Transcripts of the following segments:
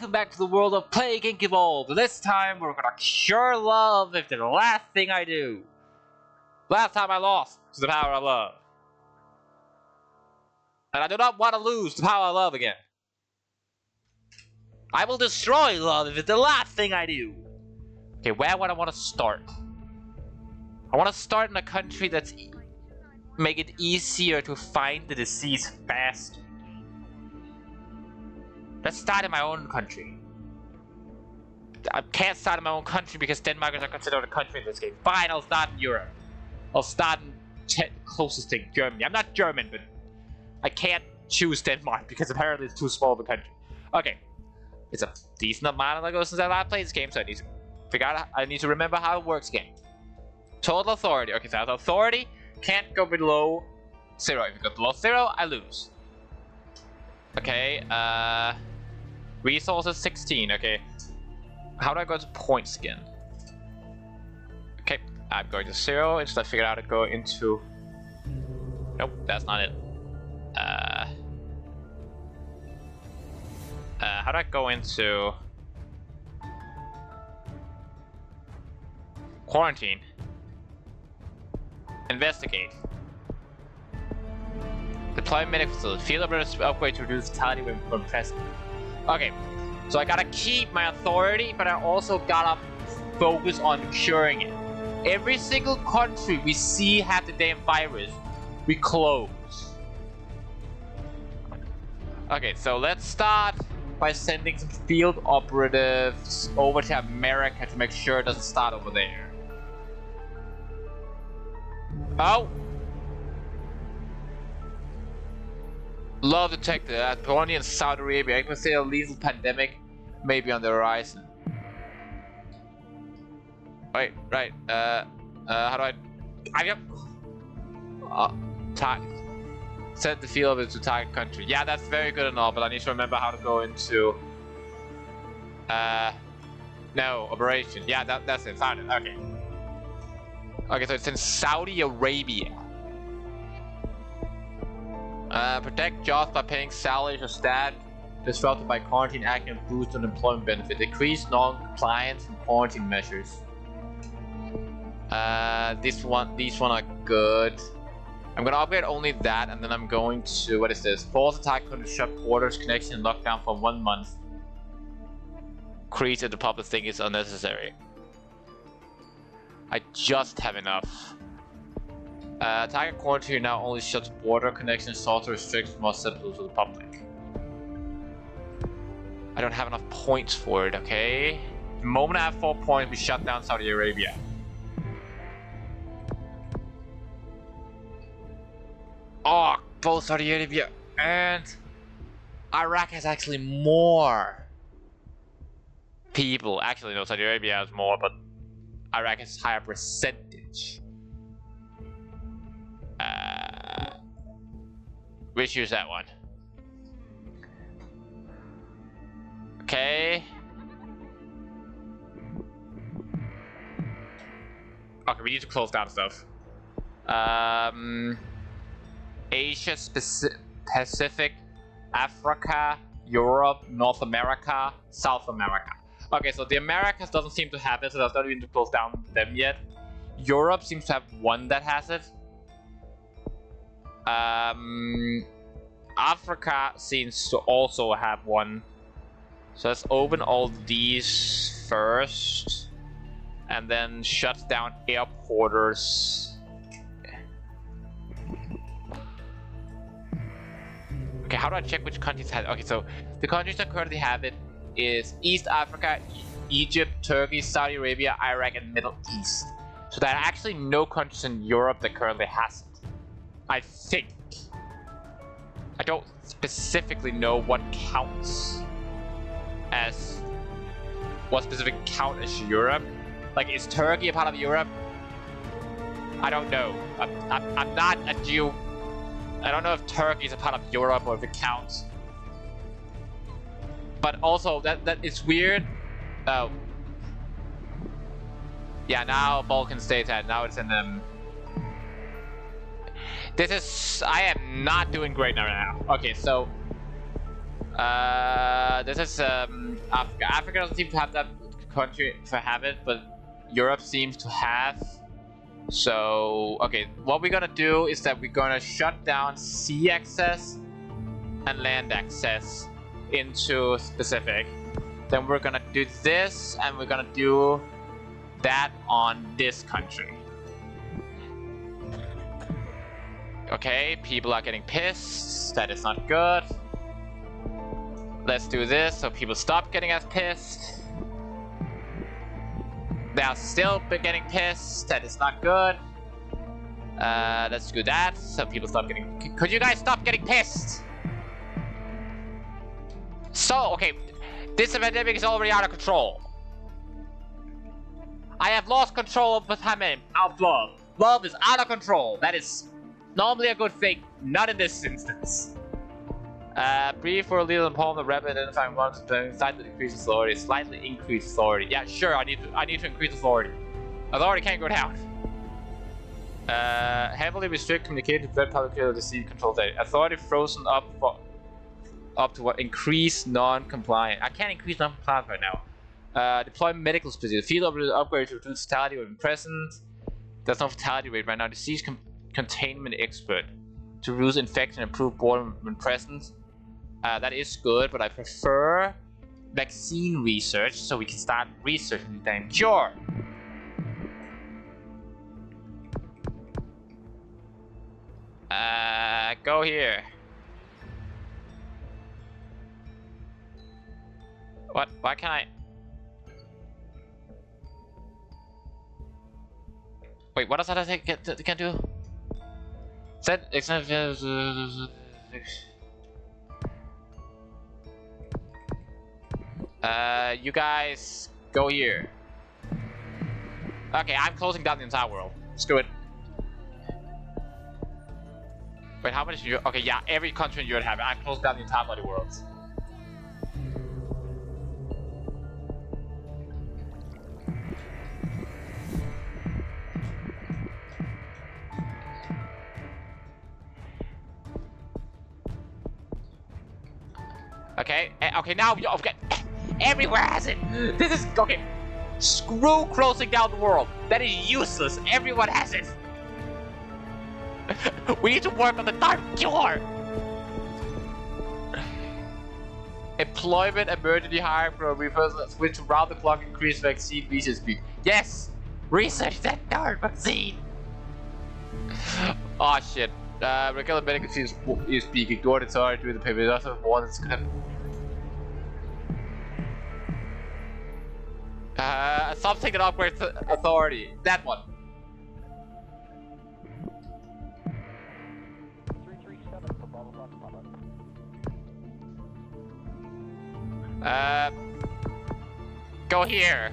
Welcome back to the world of Plague Inc. Evolved. This time we're gonna cure love if it's the last thing I do. Last time I lost to the power of love. And I do not want to lose the power of love again. I will destroy love if it's the last thing I do. Okay, where would I want to start? I want to start in a country that's make it easier to find the disease faster. Let's start in my own country. I can't start in my own country because Denmark is not considered a country in this game. Fine, I'll start in Europe. I'll start in closest thing, Germany. I'm not German, but I can't choose Denmark because apparently it's too small of a country. Okay, it's a decent amount ago since I last played this game, so I need to figure out. I need to remember how it works again. Total authority. Okay, so authority can't go below 0. If it goes below 0, I lose. Okay, resources 16. Okay, how do I go to points again? Okay, I'm going to 0 until I figure out how to go into. Nope, that's not it. How do I go into quarantine? Investigate. Deploy medic facility. Field operators upgrade to reduce fatality when present. Okay, so I gotta keep my authority, but I also gotta focus on curing it. Every single country we see have the damn virus, we close. Okay, so let's start by sending some field operatives over to America to make sure it doesn't start over there. Oh! Love detected at Bologna and Saudi Arabia. I can say a lethal pandemic may be on the horizon. Wait, right. How do I target. Set the field of it to target country. Yeah, that's very good and all, but I need to remember how to go into. No, operation. Yeah, that's it. Found it. Okay. Okay, so it's in Saudi Arabia. Protect jobs by paying salaries or staff disrupted by quarantine act and boost unemployment benefit. Decrease non-compliance and quarantine measures. These one are good. I'm gonna upgrade only that, and then I'm going to what is this? Force attack country shut borders, connection, and lockdown for 1 month. Increase if the public think it's unnecessary. I just have enough. Target quarantine now only shuts border connections, also restricts more susceptible to the public. I don't have enough points for it, okay? The moment I have 4 points, we shut down Saudi Arabia. Oh, both Saudi Arabia and Iraq has actually more people. Actually, no, Saudi Arabia has more, but Iraq has higher percentage. We choose that one. Okay. Okay, we need to close down stuff. Asia, Pacific, Africa, Europe, North America, South America. Okay, so the Americas doesn't seem to have it, so that's not even to close down them yet. Europe seems to have one that has it. Africa seems to also have one. So let's open all these first, and then shut down airporters. Okay, how do I check which countries have it? Okay, so the countries that currently have it is East Africa, Egypt, Turkey, Saudi Arabia, Iraq, and Middle East. So there are actually no countries in Europe that currently has it. I think. I don't specifically know what counts as what specific count as Europe. Like, is Turkey a part of Europe? I don't know. I'm not a Jew. I don't know if Turkey is a part of Europe or if it counts. But also that it's weird. Oh. Yeah, now Balkan states had. Now it's in them. I am not doing great right now. Okay, so This is Africa. Africa doesn't seem to have that country to have it, but Europe seems to have. So, okay, what we're gonna do is that we're gonna shut down sea access and land access into Pacific. Then we're gonna do this, and we're gonna do that on this country. Okay, people are getting pissed. That is not good. Let's do this so people stop getting as pissed. They are still getting pissed. That is not good. Let's do that so people stop getting. Could you guys stop getting pissed? So, okay, this epidemic is already out of control. I have lost control of love. Love is out of control. That is normally a good thing, not in this instance. Brief for a little palm the rapid identifying ones slightly increase authority. Slightly increase authority. Yeah, sure. I need to increase authority. Authority can't go down. Heavily restrict communication to third party to deceive control data. Authority frozen up to what? Increase non-compliant. I can't increase non-compliant right now. Deploy medical specialist. Field upgrade to reduce fatality when present. There's no fatality rate right now. Disease containment expert. To reduce infection and improve born when present. That is good, but I prefer vaccine research so we can start researching the damn cure. Go here. What? Why can't I? Wait, what does that can do? Set you guys go here. Okay, I'm closing down the entire world. Screw it. Wait, how much? Okay, yeah, every country in Europe have it. I'm closing down the entire bloody world. Okay, okay, now okay, everywhere has it. This is okay. Screw closing down the world. That is useless. Everyone has it. We need to work on the dark cure. Employment, emergency hire for a reversal, switch to round the clock, increase vaccine research speed. Yes, research that darn vaccine. Oh shit. Regular medical teams is being ignored. It's already doing the paper. It doesn't want it's gonna. Something that upgrades authority. That one. Go here.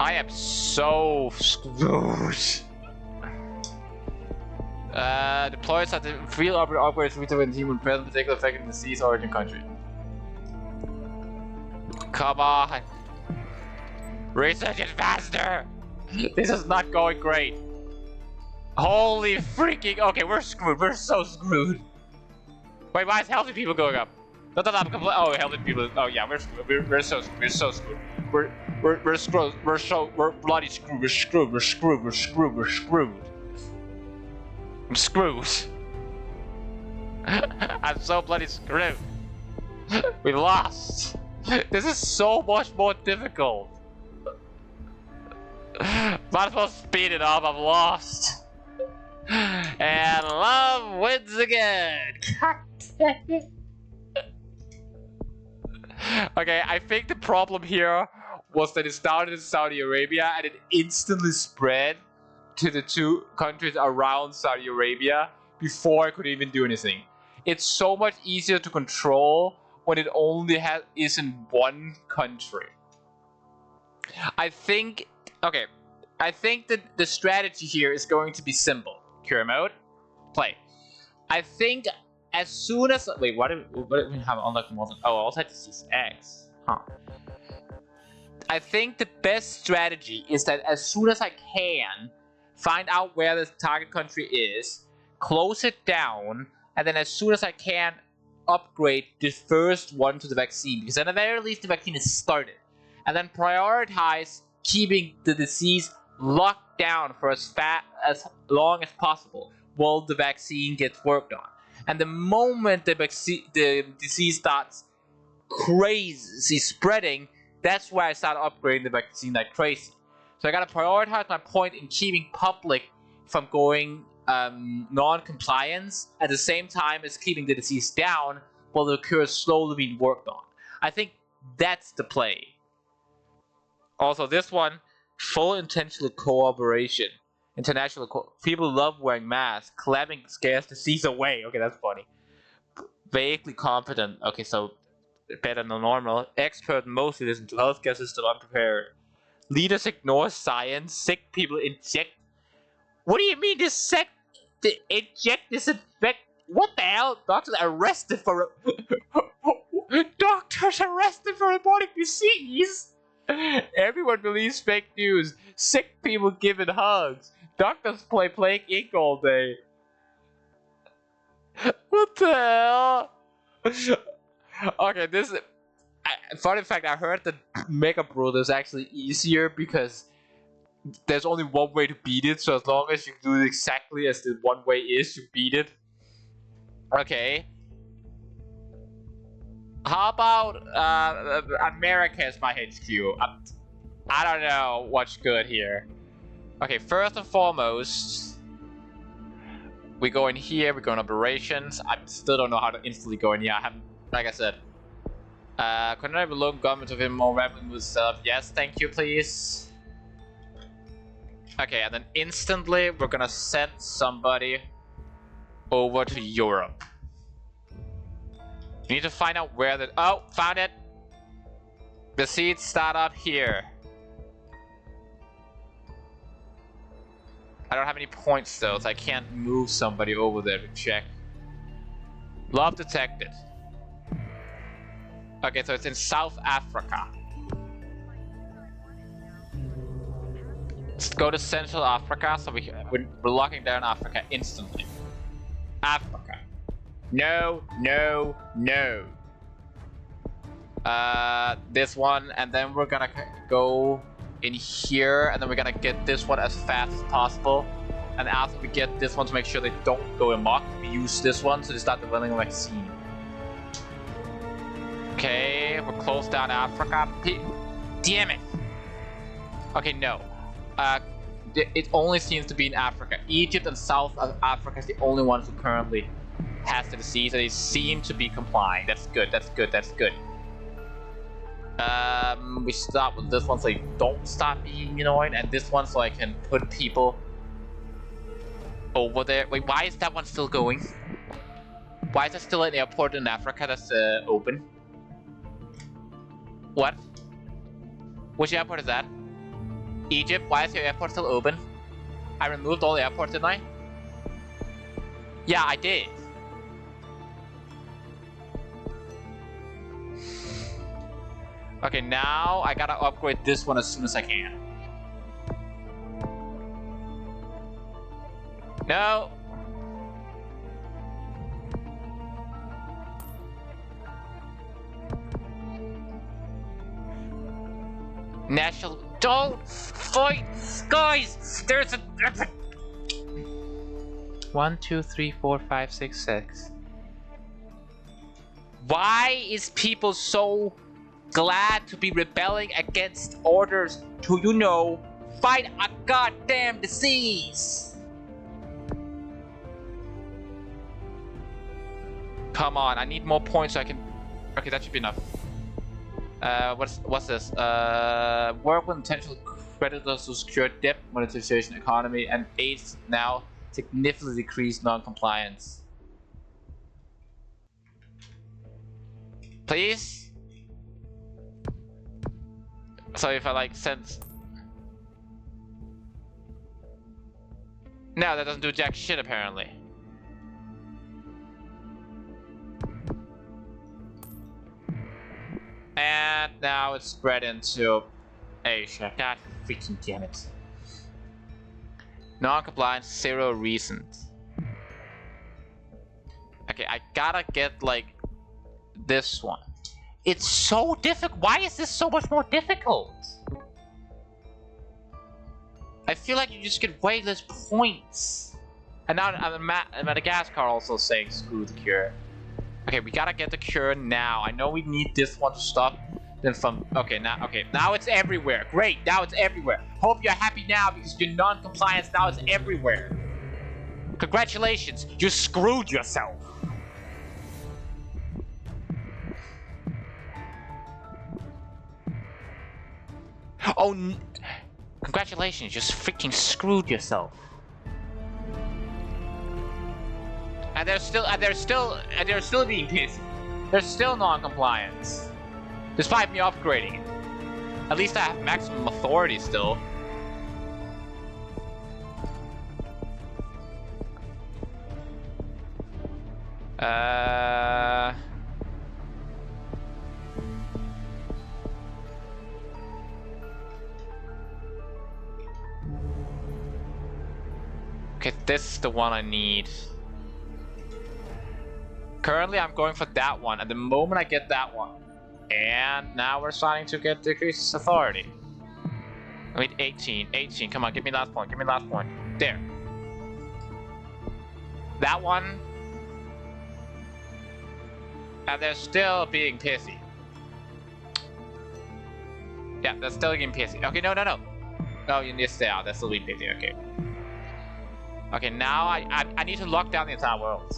I am so screwed. Deploys at the field operates with team when present particular affecting the disease origin country. Come on. Research it faster. This is not going great. Holy freaking! Okay, we're screwed. We're so screwed. Wait, why is healthy people going up? No, oh, healthy people. Oh yeah, we're screwed. We're so screwed. We're so screwed. We're screwed. We're bloody screwed. We're screwed. We're screwed. We're screwed. We're screwed. I'm screwed. I'm so bloody screwed. We lost. This is so much more difficult. Might as well speed it up. I'm lost. And love wins again. Okay, I think the problem here was that it started in Saudi Arabia and it instantly spread to the two countries around Saudi Arabia before I could even do anything. It's so much easier to control when it only is in one country. I think that the strategy here is going to be simple. Cure mode, play. I think as soon as wait, what do we have unlocked more than? Oh, I also had to use X. Huh. I think the best strategy is that as soon as I can, find out where the target country is, close it down, and then as soon as I can, upgrade the first one to the vaccine, because at the very least the vaccine is started. And then prioritize keeping the disease locked down for as long as possible while the vaccine gets worked on. And the moment the disease starts crazy spreading, that's where I start upgrading the vaccine like crazy. So I gotta prioritize my point in keeping public from going non-compliance at the same time as keeping the disease down while the cure is slowly being worked on. I think that's the play. Also, this one, full intentional cooperation. People love wearing masks. Clapping scares disease away. Okay, that's funny. Vaguely confident. Okay, so better than normal. Expert mostly listen to healthcare system unprepared. Leaders ignore science. Sick people inject. What do you mean inject disinfect? What the hell? Doctors arrested for Doctors arrested for reporting disease. Everyone believes fake news. Sick people giving hugs. Doctors play Plague Inc. all day. What the hell? Okay, this is... Funny fact, I heard that Mega Brawl is actually easier because there's only one way to beat it, so as long as you do it exactly as the one way is, you beat it. Okay. How about America as my HQ? I don't know what's good here. Okay, first and foremost, we go in here, we go in operations. I still don't know how to instantly go in here. I haven't, like I said. Could I have a local government of him more rapidly with stuff? Yes, thank you, please. Okay, and then instantly we're gonna send somebody over to Europe. We need to find out where the... Oh, found it! The seeds start up here. I don't have any points though, so I can't move somebody over there to check. Love detected. Okay, so it's in South Africa. Let's go to Central Africa, so we're locking down Africa instantly. Africa. No, no, no. This one, and then we're gonna go in here, and then we're gonna get this one as fast as possible. And after we get this one to make sure they don't go amok, we use this one so they start developing a vaccine. Okay, we're close down Africa. Damn it! Okay, no. It only seems to be in Africa. Egypt and South Africa is the only ones who currently has the disease, and they seem to be complying. That's good, that's good, that's good. We start with this one so you don't stop being annoying, and this one so I can put people over there. Wait, why is that one still going? Why is there still an airport in Africa that's open? What? Which airport is that? Egypt, why is your airport still open? I removed all the airports, didn't I? Yeah, I did. Okay, now I gotta upgrade this one as soon as I can. No! National... Don't fight! Guys! There's a... 1, 2, 3, 4, 5, 6, 6. Why is people so glad to be rebelling against orders to, you know, fight a goddamn disease? Come on, I need more points so I can... Okay, that should be enough. What's this? Work with potential creditors to secure debt monetization economy and aids now significantly decrease non-compliance. Please? So if I like send... No, that doesn't do jack shit apparently. And now it's spread into Asia. God freaking damn it. Non-compliance, 0 reasons. Okay, I gotta get like this one. It's so difficult. Why is this so much more difficult? I feel like you just get way less points. And now Madagascar also saying screw the cure. Okay, we gotta get the cure now. I know we need this one to stop. Then from now it's everywhere. Great, now it's everywhere. Hope you're happy now because you're non-compliance. Now it's everywhere. Congratulations, you screwed yourself. Oh, congratulations, you just freaking screwed yourself. And they're still being pissy. There's still non-compliance. Despite me upgrading it. At least I have maximum authority still. Okay, this is the one I need. Currently, I'm going for that one. At the moment I get that one. And now we're starting to get decreased authority. I mean, 18. Come on, give me last point. There. That one. And they're still being pissy. Yeah, they're still being pissy. Okay, no. Oh, you need to stay out. They're still being pissy. Okay. Okay, now I need to lock down the entire world.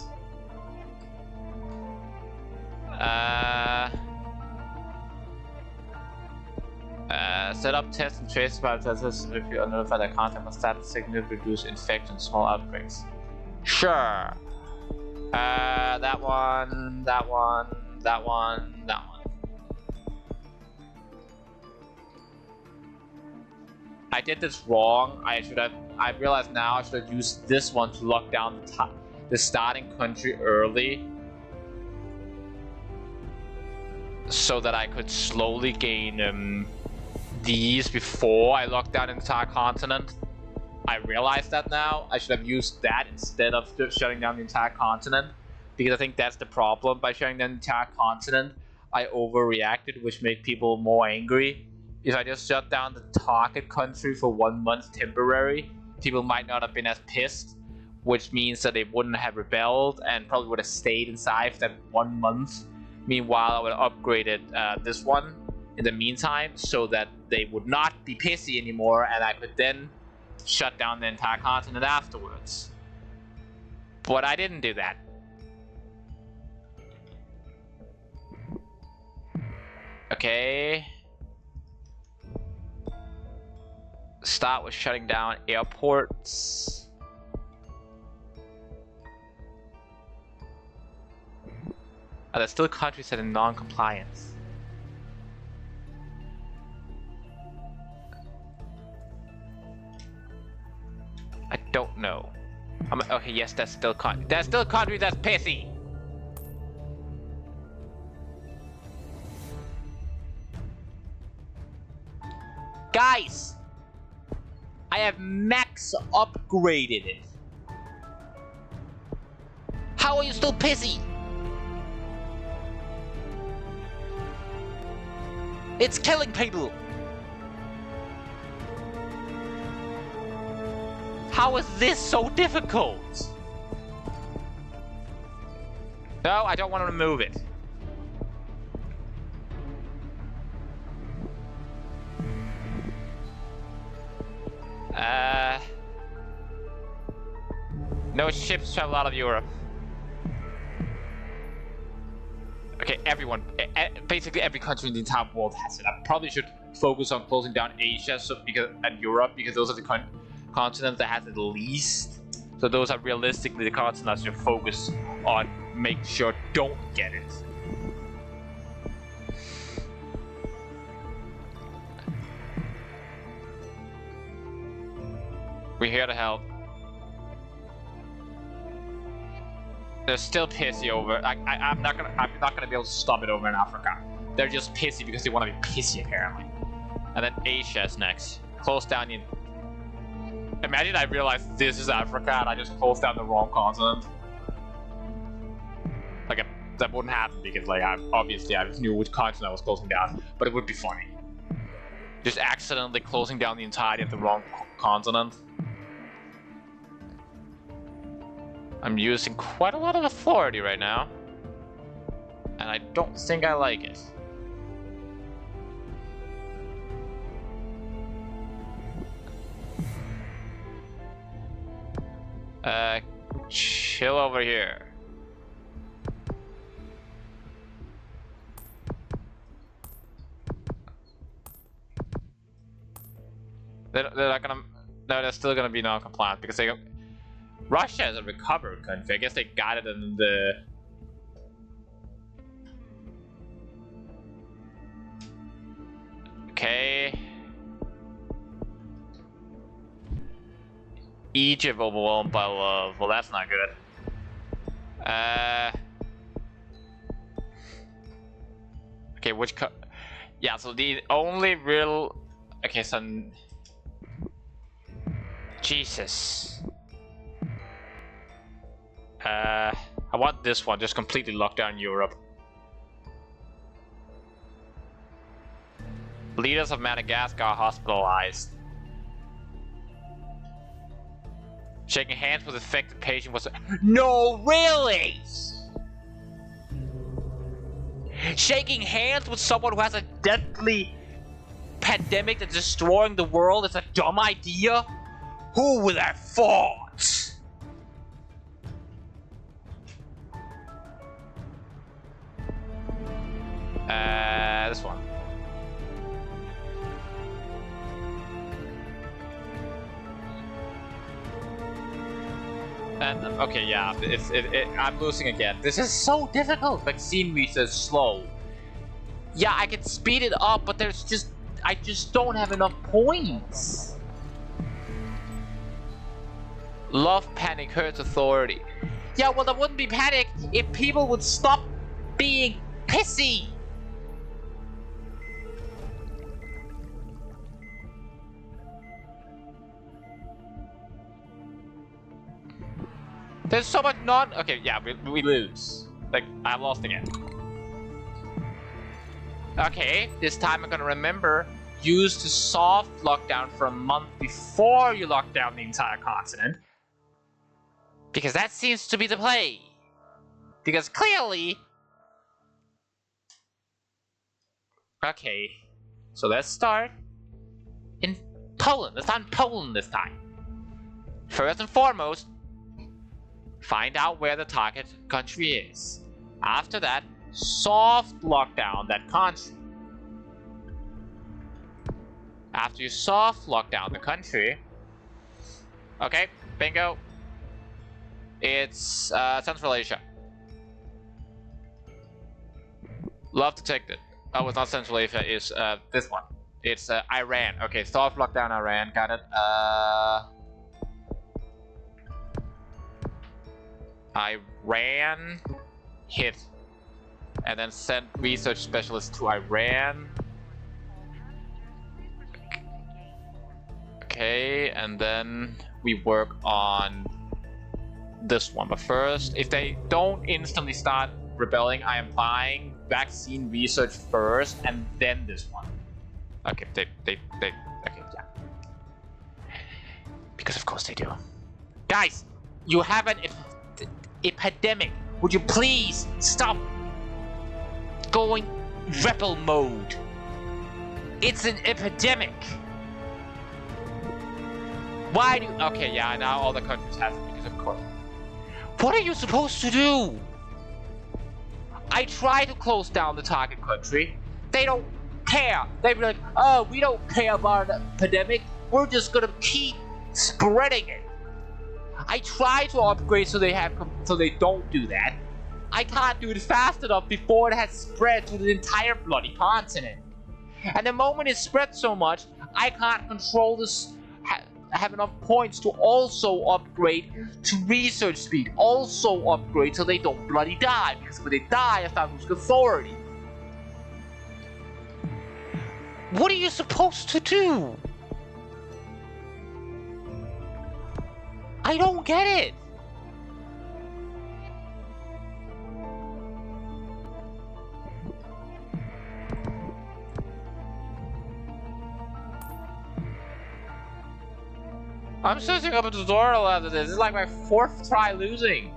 Set up test and trace by testers if you notify the content of status signal to reduce infection, small outbreaks. Sure. That one. I did this wrong. I realize now I should have used this one to lock down the starting country early. So that I could slowly gain these before I locked down the entire continent. I realize that now. I should have used that instead of just shutting down the entire continent. Because I think that's the problem. By shutting down the entire continent, I overreacted, which made people more angry. If I just shut down the target country for 1 month temporary, people might not have been as pissed. Which means that they wouldn't have rebelled and probably would have stayed inside for that 1 month. Meanwhile, I would have upgraded this one in the meantime so that they would not be pissy anymore and I could then shut down the entire continent afterwards. But I didn't do that. Okay. Start with shutting down airports. There's still countries that are in non-compliance. I don't know. Okay, yes, that's still country. There's still country that's pissy. Guys, I have max upgraded it. How are you still pissy? It's killing people! How is this so difficult? No, I don't want to remove it. No ships travel out of Europe. Okay, everyone, basically every country in the entire world has it. I probably should focus on closing down Asia and Europe because those are the continents that has it least. So those are realistically the continents I should focus on. Make sure don't get it. We're here to help. They're still pissy over. I'm not gonna be able to stop it over in Africa. They're just pissy because they want to be pissy apparently. And then Asia is next. Close down the... Imagine I realized this is Africa and I just closed down the wrong continent. Like, that wouldn't happen because, like, I knew which continent I was closing down. But it would be funny. Just accidentally closing down the entirety of the wrong continent. I'm using quite a lot of authority right now. And I don't think I like it. Chill over here. They're not gonna... No, they're still gonna be non-compliant because they... Russia is a recovered country. I guess they got it in the... Okay. Egypt overwhelmed by love. Well, that's not good. Okay, which yeah, so the only real... Okay, so... Jesus. I want this one, just completely lock down Europe. Leaders of Madagascar hospitalized. Shaking hands with affected patient was... No, really? Shaking hands with someone who has a deadly pandemic that's destroying the world is a dumb idea? Who would have thought? This one. And okay, yeah, I'm losing again. This is so difficult. Vaccine research slow. Yeah, I can speed it up, but I just don't have enough points. Love panic hurts authority. Yeah, well, there wouldn't be panic if people would stop being pissy. There's so much non... Okay, yeah, we lose. Like, I lost again. Okay, this time I'm gonna remember, use the soft lockdown for a month before you lock down the entire continent. Because that seems to be the play. Because clearly... Okay, so let's start in Poland. Let's start in Poland this time. First and foremost, find out where the target country is. After that, soft lockdown that country. After you soft lock down the country, okay, bingo. It's Central Asia. Love to take it. Oh, it's not Central Asia. It's this one. It's Iran. Okay, soft lockdown Iran. Got it. Iran hit, and then sent research specialists to Iran. Okay, and then we work on this one. But first, if they don't instantly start rebelling, I am buying vaccine research first, and then this one. Okay, they okay, yeah. Because of course they do. Guys, you have an epidemic. Would you please stop going rebel mode? It's an epidemic. Why do... Okay, yeah, now all the countries have it because of course. What are you supposed to do? I try to close down the target country. They don't care. They be like, oh, we don't care about an epidemic. We're just gonna keep spreading it. I try to upgrade so they don't do that. I can't do it fast enough before it has spread to the entire bloody continent. And the moment it spreads so much, I can't control this, have enough points to also upgrade to research speed. Also upgrade so they don't bloody die, because when they die, I start losing authority. What are you supposed to do? I don't get it. I'm searching up a tutorial after this. This is like my 4th try losing.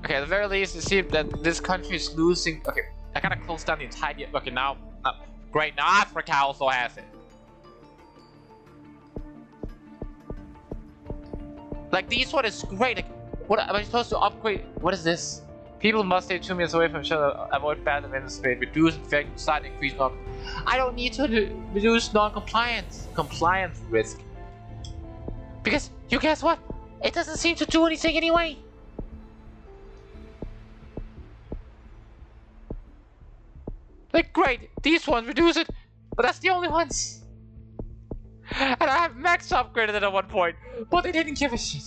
Okay, at the very least, it seems that this country is losing. Okay, I gotta close down the entire. Okay, now, great. Now Africa also has it. Like, this one is great. Like, what am I supposed to upgrade? What is this? People must stay 2 meters away from each other. Avoid bad events in space. Reduce infection, side increase non. I don't need to reduce non-compliance risk. Because you guess what? It doesn't seem to do anything anyway. Like, great, these ones reduce it, but that's the only ones. And I have max upgraded it at one point, but they didn't give a shit.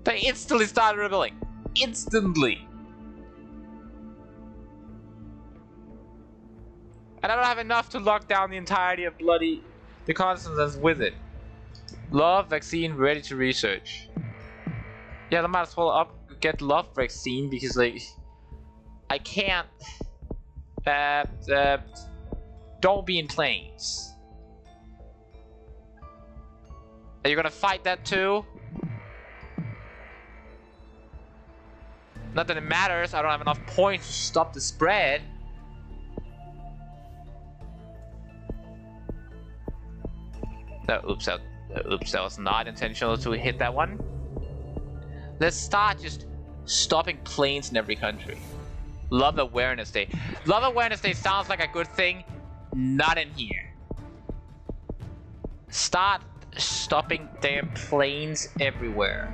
They instantly started rebelling. Instantly. And I don't have enough to lock down the entirety of bloody the constants with it. Love vaccine ready to research. Yeah, I might as well get love vaccine because like I can't. Don't be in planes. Are you gonna fight that too? Not that it matters. I don't have enough points to stop the spread. No, oops, that was not intentional to hit that one. Let's start just stopping planes in every country. Love Awareness Day. Love Awareness Day sounds like a good thing. Not in here. Start stopping damn planes everywhere.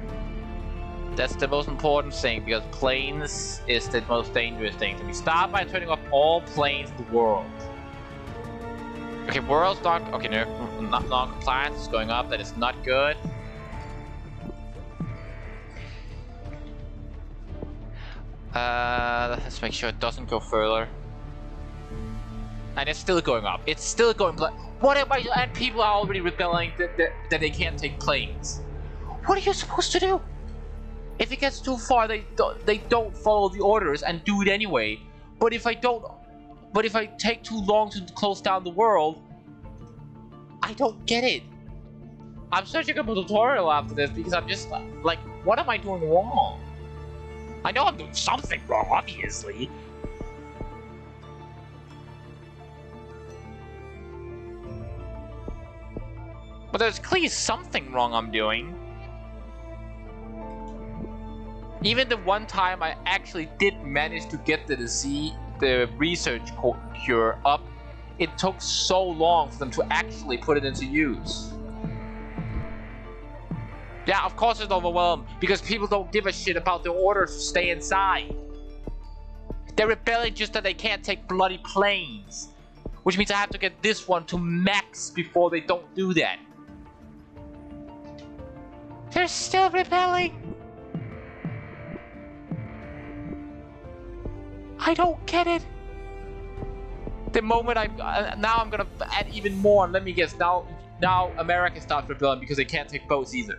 That's the most important thing because planes is the most dangerous thing. So we start by turning off all planes in the world. Okay, world's not. Okay, non-compliance is going up. That is not good. Let's make sure it doesn't go further. And it's still going up. It's still going. What am I? And people are already rebelling that they can't take planes. What are you supposed to do? If it gets too far, they don't follow the orders and do it anyway. But if I take too long to close down the world, I don't get it. I'm searching up a tutorial after this because I'm just like, what am I doing wrong? I know I'm doing something wrong, obviously. But there's clearly something wrong I'm doing. Even the one time I actually did manage to get the disease, the research cure up, it took so long for them to actually put it into use. Yeah, of course it's overwhelmed, because people don't give a shit about the orders to stay inside. They're rebelling just that they can't take bloody planes. Which means I have to get this one to max before they don't do that. They're still rebelling. I don't get it. The moment now I'm gonna add even more. Let me guess. Now America starts rebelling because they can't take boats either.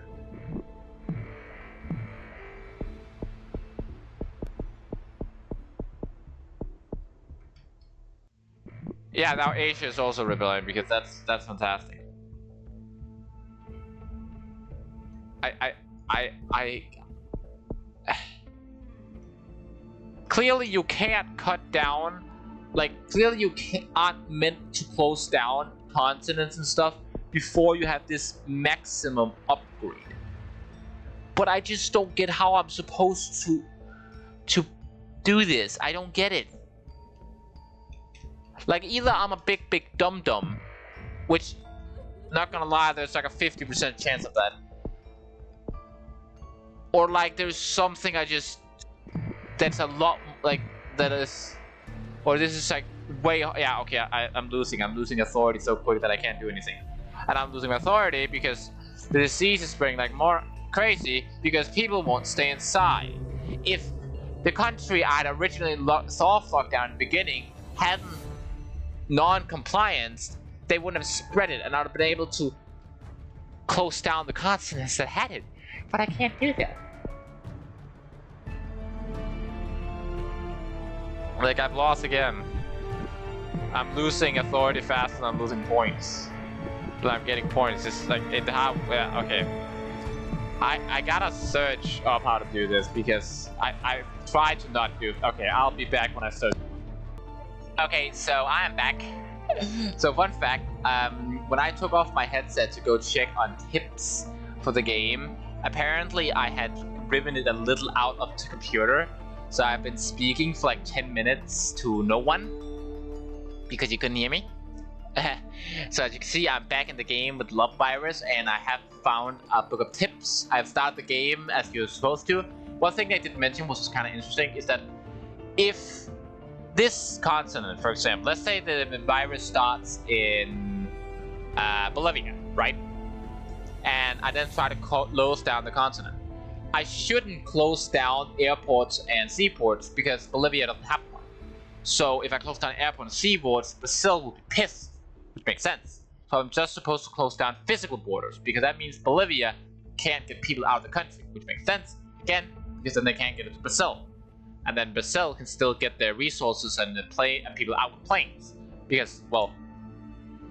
Yeah, now Asia is also rebelling because that's fantastic. Clearly you can't cut down, like clearly you aren't meant to close down continents and stuff before you have this maximum upgrade. But I just don't get how I'm supposed to do this. I don't get it. Like either I'm a big dum-dum, which, not gonna lie, there's like a 50% chance of that. Or like there's something that's a lot, like, that is, or this is like way, yeah, okay, I'm losing authority so quick that I can't do anything. And I'm losing authority because the disease is spreading like more crazy because people won't stay inside. If the country I had originally soft lockdown in the beginning hadn't non-compliance, they wouldn't have spread it, and I would have been able to close down the continents that had it. But I can't do that. Like, I've lost again. I'm losing authority faster than I'm losing points. But I'm getting points. It's like, yeah, okay. I gotta search up how to do this because I tried to not do it. Okay, I'll be back when I search. Okay, so I am back. So fun fact, when I took off my headset to go check on tips for the game, apparently I had driven it a little out of the computer. So I've been speaking for like 10 minutes to no one because you couldn't hear me. So as you can see, I'm back in the game with Love Virus, and I have found a book of tips. I've started the game as you're supposed to. One thing I did mention, which was kind of interesting, is that if this continent, for example, let's say the virus starts in Bolivia, right? And I then try to close down the continent. I shouldn't close down airports and seaports because Bolivia doesn't have one. So if I close down airports and seaports, Brazil will be pissed, which makes sense. So I'm just supposed to close down physical borders because that means Bolivia can't get people out of the country, which makes sense, again, because then they can't get into Brazil. And then Brazil can still get their resources and people out with planes. Because, well,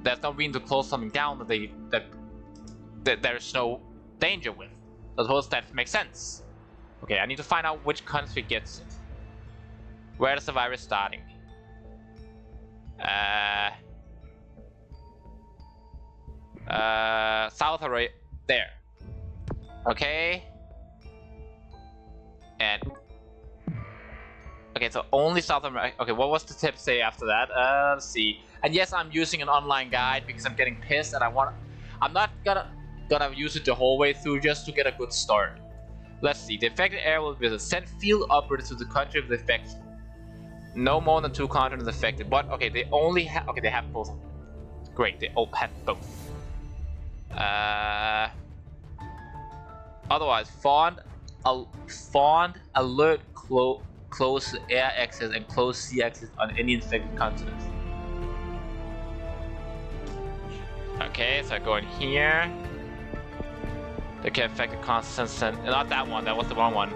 there's no reason to close something down that there's no danger with. So I suppose that makes sense. Okay, I need to find out which country gets it. Where is the virus starting? South Arabia. There. Okay. And okay, so only South America. Okay, what was the tip say after that? Let's see. And yes, I'm using an online guide because I'm getting pissed and I'm not gonna use it the whole way through just to get a good start. Let's see. The affected area will be sent field operatives to the country of the effect. No more than 2 continents affected. But okay, they only have. Okay, they have both. Great, they all have both. Otherwise, fond alert close air access and close sea access on any infected continents. Okay, so I go in here. They can affect the continents, and not that one. That was the wrong one.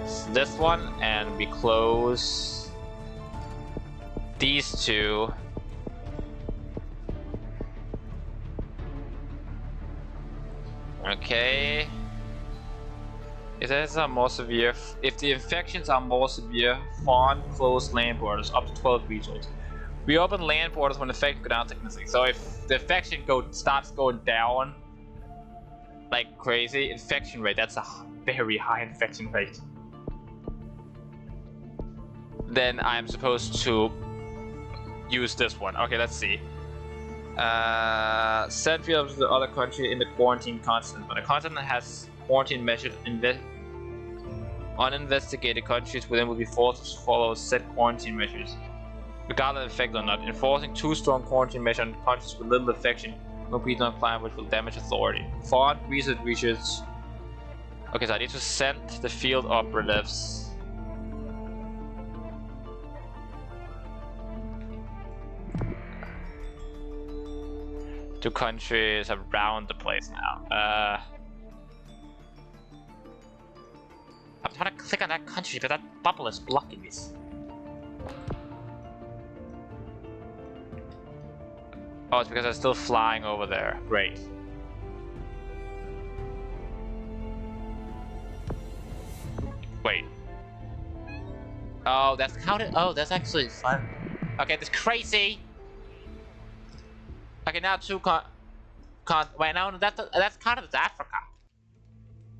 It's this one, and we close these 2. Okay. If the infections are more severe, fond close land borders up to 12 regions. We open land borders when the infection go down significantly. So if the infection starts going down like crazy, infection rate, that's a very high infection rate, then I'm supposed to use this one. Okay, let's see. Send field to the other country in the quarantine continent. When a continent has quarantine measures, uninvestigated countries within will be forced to follow set quarantine measures, regardless of effect or not. Enforcing too strong quarantine measures on countries with little infection will be non-compliant, which will damage authority. Foreign research. Okay, so I need to send the field operatives. To countries around the place now. I'm trying to click on that country because that bubble is blocking this. Oh, it's because I'm still flying over there. Great. Wait. Oh, that's counted. Oh, that's actually fun. Okay, that's crazy. Okay, now 2 wait, now that's counted as Africa.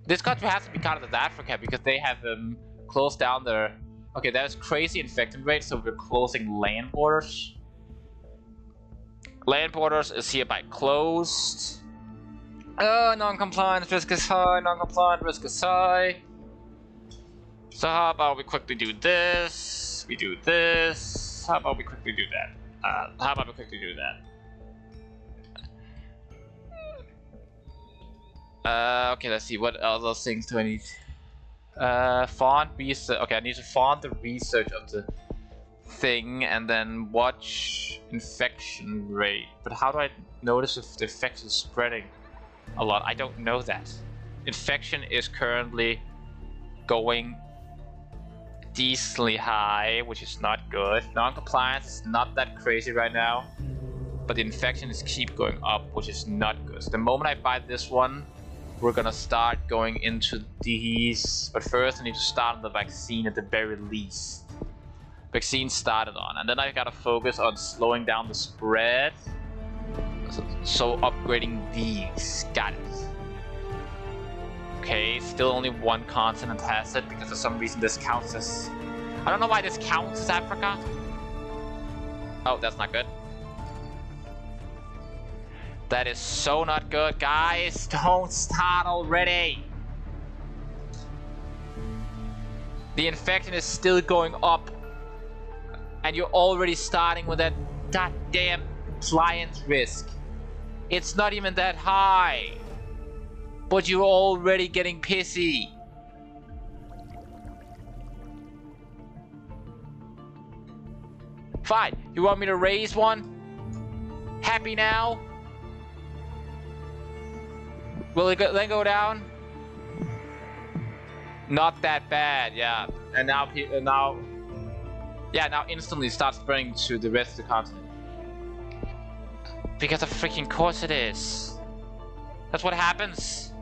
This country has to be counted as Africa because they have closed down their. Okay, there's crazy infection rate, so we're closing land borders. Land borders is hereby closed. Oh, non-compliance risk is high. Non-compliant risk is high. So how about we quickly do this? We do this. How about we quickly do that? How about we quickly do that? Okay, let's see. What other things do I need? Font research. Okay, I need to font the research of the thing and then watch infection rate. But how do I notice if the infection is spreading a lot? I don't know that. Infection is currently going decently high, which is not good. Non-compliance is not that crazy right now, but the infection is keep going up, which is not good. So the moment I buy this one, we're gonna start going into these, but first I need to start on the vaccine at the very least. Vaccine started on, and then I gotta focus on slowing down the spread. So upgrading these, got it. Okay, still only one continent has it, because for some reason this counts as... I don't know why this counts as Africa. Oh, that's not good. That is so not good, guys. Don't start already. The infection is still going up. And you're already starting with that goddamn compliance risk. It's not even that high. But you're already getting pissy. Fine. You want me to raise one? Happy now? Will it then go down? Not that bad, yeah. And now now instantly starts spreading to the rest of the continent. Because of freaking course it is. That's what happens.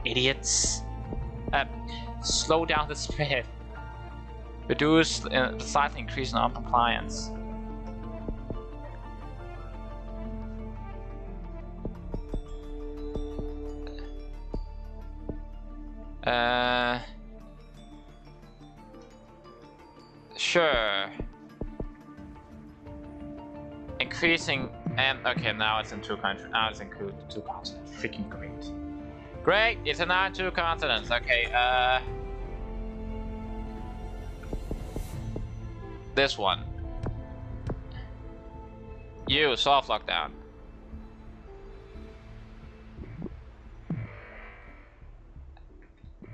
Idiots. Slow down the spread. Reduce the size and increase non-compliance. Sure. Increasing and okay, now it's in 2 countries. Now it's in 2 continents. Freaking great. Great, it's now in 2 continents. Okay, this one. You, soft lockdown.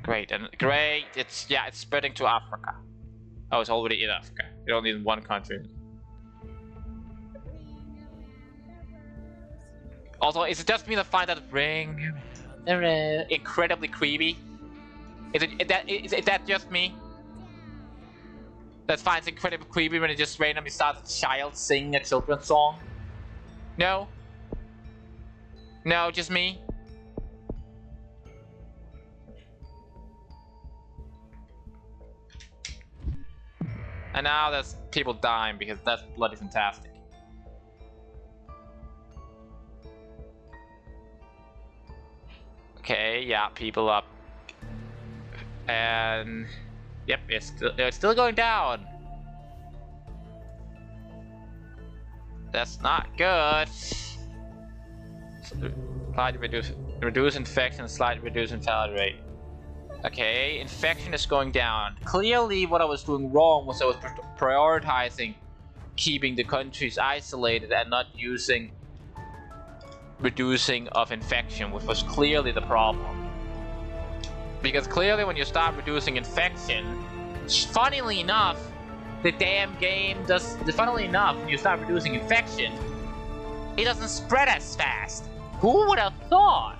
Great, and great, it's spreading to Africa. Oh, it's already in Africa. You don't need 1 country. Also, is it just me that find that ring? They're incredibly creepy. Is that just me? That's fine, it's incredibly creepy when it just randomly starts a child singing a children's song. No? No, just me? And now there's people dying because that's bloody fantastic. Okay, yeah, people up. And yep, it's still going down. That's not good. Slightly reduce infection, slightly reduce fatality rate. Okay, infection is going down. Clearly what I was doing wrong was I was prioritizing keeping the countries isolated and not using reducing of infection, which was clearly the problem. Because clearly when you start reducing infection, funnily enough, the damn game does... Funnily enough, when you start reducing infection, it doesn't spread as fast. Who would have thought?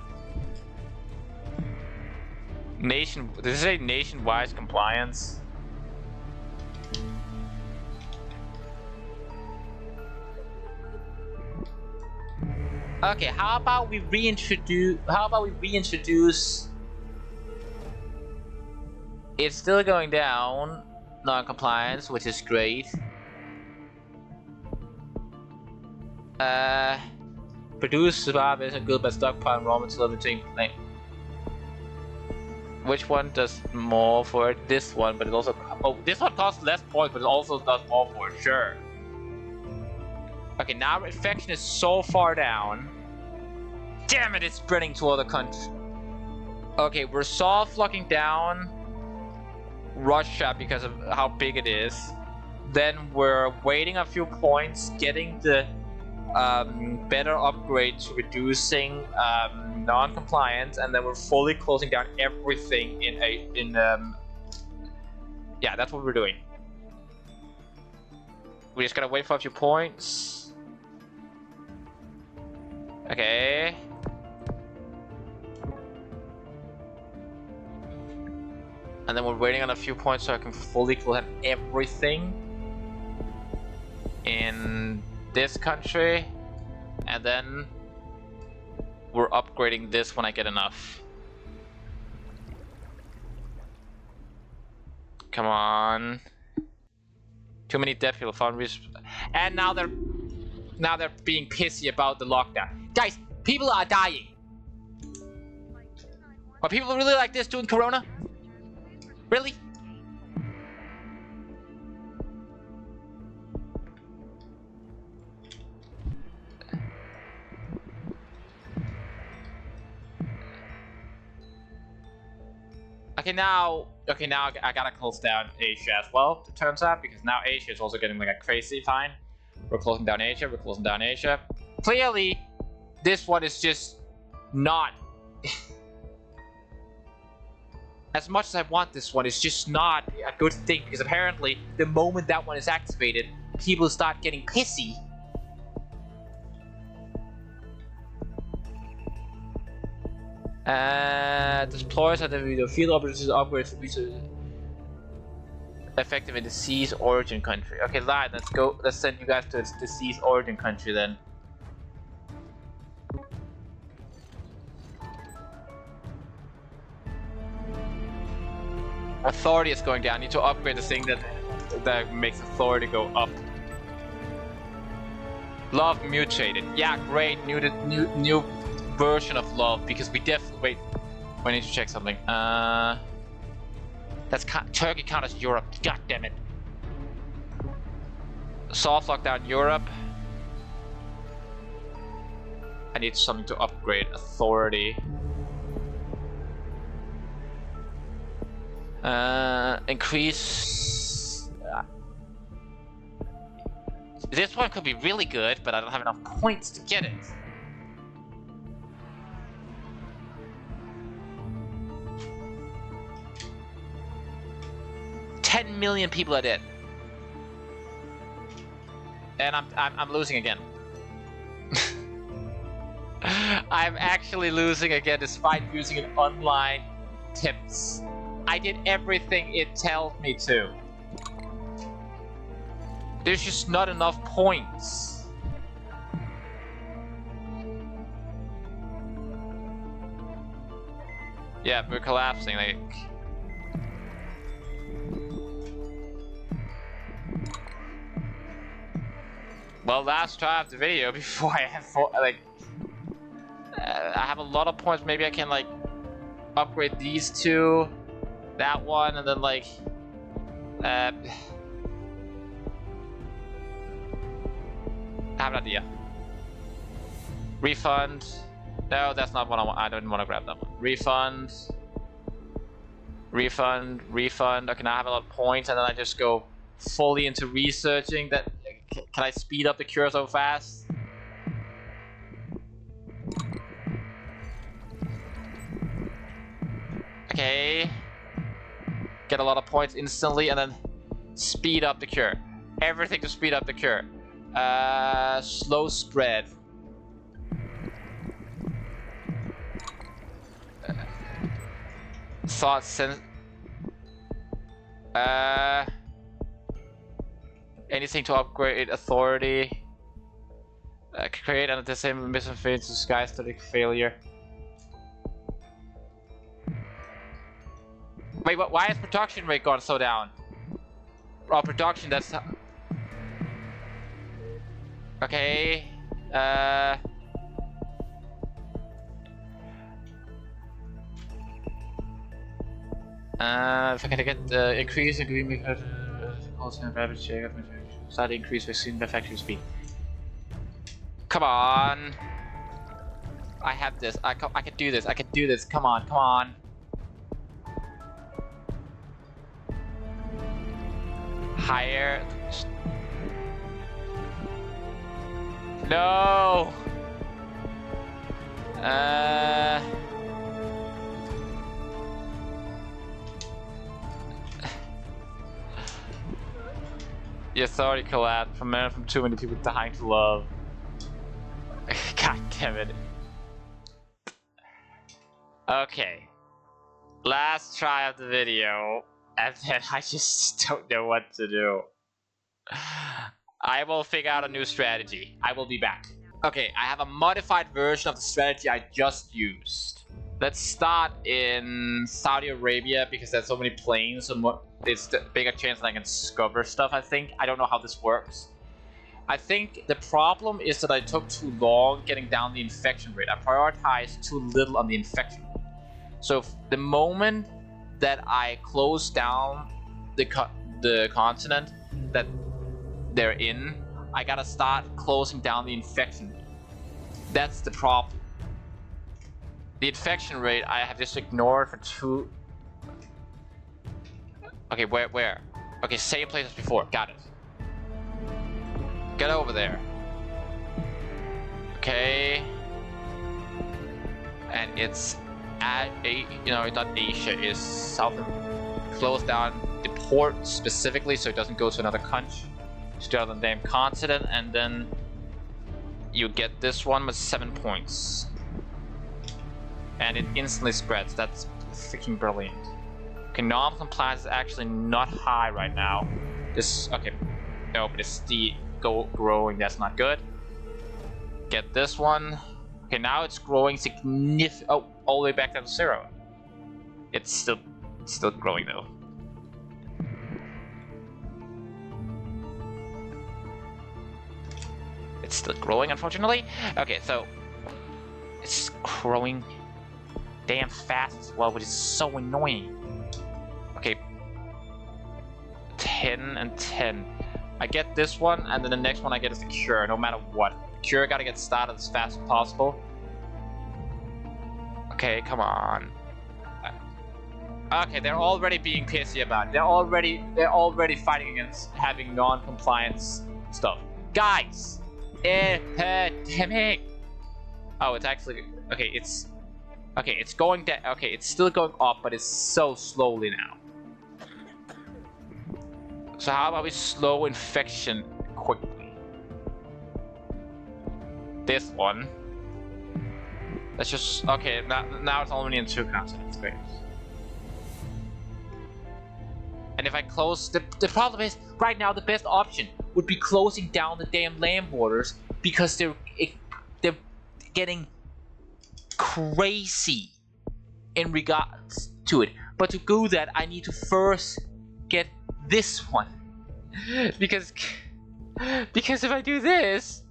Does it say nationwide compliance? Okay, how about we reintroduce... It's still going down, non-compliance, which is great. Produce survive isn't good, but stockpile raw material between like. Which one does more for it? This one, but it also... Oh, this one costs less points, but it also does more for it, sure. Okay, now infection is so far down. Damn it, it's spreading to other countries. Okay, we're soft locking down Russia because of how big it is. Then we're waiting a few points, getting the better upgrade to reducing non-compliance, and then we're fully closing down everything yeah, that's what we're doing. We just gotta wait for a few points. Okay. And then we're waiting on a few points so I can fully close down everything in this country, and then we're upgrading this when I get enough. Come on. Too many dead people found and now they're being pissy about the lockdown. Guys, people are dying. Are people really like this doing Corona? Really? Okay, now I gotta close down Asia as well, it turns out, because now Asia is also getting like a crazy fine. We're closing down Asia, we're closing down Asia. Clearly, this one is just not... as much as I want this one, it's just not a good thing, because apparently, the moment that one is activated, people start getting pissy. Deploys at the field operators upgrades to be effective in the disease origin country. Okay, Lion, let's go. Let's send you guys to its disease origin country then. Authority is going down. I need to upgrade the thing that makes authority go up. Love mutated. Yeah, great. New version of love, because we definitely... Wait, I need to check something. That's Turkey count as Europe. God damn it. Soft lockdown Europe. I need something to upgrade authority. Increase... This one could be really good, but I don't have enough points to get it. $10 million people are dead, and I'm losing again. I'm actually losing again, despite using an online tips. I did everything it tells me to. There's just not enough points. Yeah, we're collapsing. Like. Well, last try of the video before I have I have a lot of points. Maybe I can like upgrade these two, that one, and then like I have an idea. Refund. No, that's not what I want. I don't want to grab that one. Refund. Refund. Refund. Okay, now I have a lot of points, and then I just go fully into researching that. Can I speed up the cure so fast? Okay. Get a lot of points instantly, and then speed up the cure. Everything to speed up the cure. Slow spread. Thought sense. Anything to upgrade authority. Create and the same mission failure to disguise static failure. Wait, what? Why is production rate gone so down? Oh, production. That's okay. If I can get the increase in green because also rapid check start increase vaccine manufacturing speed. Come on. I have this. I can do this. I can do this. Come on. Come on. Higher. No. Yeah, sorry, Colette. From too many people dying to love. God damn it. Okay. Last try of the video, and then I just don't know what to do. I will figure out a new strategy. I will be back. Okay, I have a modified version of the strategy I just used. Let's start in Saudi Arabia because there's so many planes, so it's a bigger chance that I can discover stuff, I think. I don't know how this works. I think the problem is that I took too long getting down the infection rate. I prioritized too little on the infection rate. So the moment that I close down the continent that they're in, I gotta start closing down the infection rate. That's the problem. The infection rate I have just ignored for two. Okay, where? Okay, same place as before. Got it. Get over there. Okay. And it's at it's not Asia. It's South. Close down the port specifically so it doesn't go to another country. Start on the damn continent, and then you get this one with 7 points. And it instantly spreads. That's freaking brilliant. Okay, non-compliance is actually not high right now. Okay, no, but it's growing. That's not good. Get this one. Okay, now it's growing significantly. Oh, all the way back down to 0. It's still growing though. It's still growing, unfortunately. Okay, so it's growing damn fast as well, which is so annoying. Okay, 10 and 10. I get this one, and then the next one I get is the cure, no matter what. The cure gotta get started as fast as possible. Okay, come on. Okay, they're already being pissy about it. They're already fighting against having non-compliance stuff. Guys! Epidemic! Oh, it's actually... Okay, it's going down. Okay, it's still going up, but it's so slowly now. So how about we slow infection quickly? This one. Let's just... Okay, now it's only in 2 continents. Great. And if I close... The problem is, right now, the best option would be closing down the damn land borders because they're getting crazy in regards to it. But to do that, I need to first get this one. because if I do this,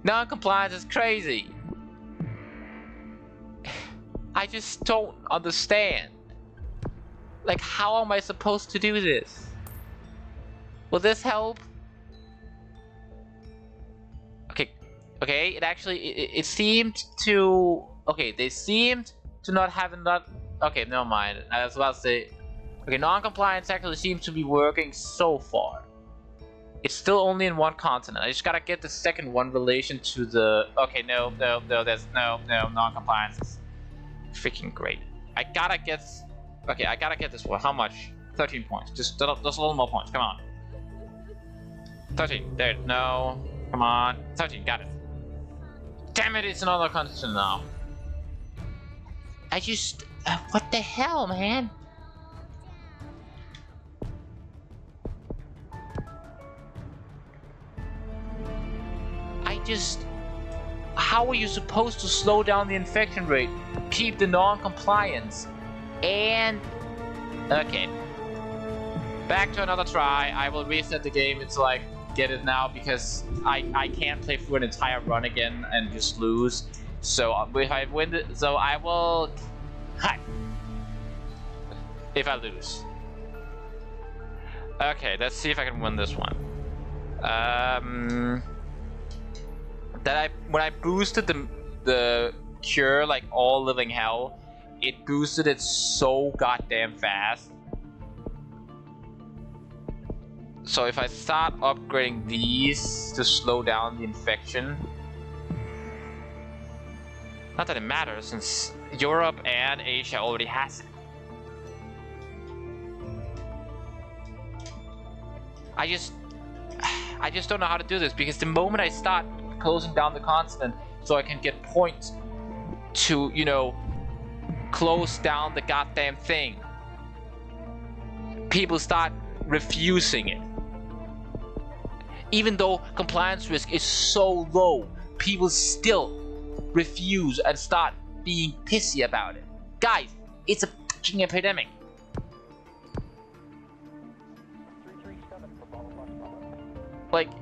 non-compliance is crazy. I just don't understand. Like, how am I supposed to do this? Will this help? Okay, it actually, it seemed to... Okay, they seemed to not have enough... Okay, never mind. I was about to say... Okay, non-compliance actually seems to be working so far. It's still only in 1 continent. I just gotta get the second one relation to the... Okay, no, there's no, non-compliance is freaking great. I gotta get... Okay, I gotta get this one. How much? 13 points. Just a little more points. Come on. 13. There. No. Come on. 13. Got it. Damn it, it's another continent now. I just... what the hell, man? I just... How are you supposed to slow down the infection rate, keep the non-compliance, and... Okay. Back to another try. I will reset the game. It's like... Get it now because I can't play through an entire run again and just lose. So if I win, so I will. Hi. If I lose. Okay, let's see if I can win this one. When I boosted the cure like all living hell, it boosted it so goddamn fast. So if I start upgrading these to slow down the infection, not that it matters since Europe and Asia already has it. I just don't know how to do this, because the moment I start closing down the continent so I can get points to, you know, close down the goddamn thing, people start refusing it. Even though compliance risk is so low, people still refuse and start being pissy about it. Guys, it's a fucking epidemic. Like,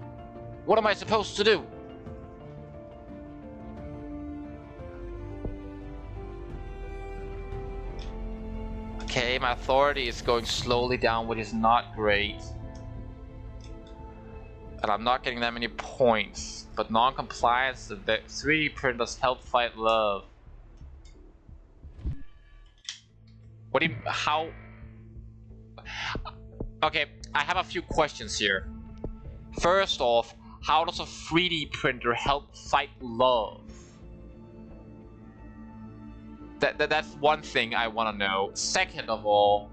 what am I supposed to do? Okay, my authority is going slowly down, which is not great. And I'm not getting that many points. But non-compliance, the 3D printers help fight love. What do you, how? Okay, I have a few questions here. First off, how does a 3D printer help fight love? That's one thing I want to know. Second of all,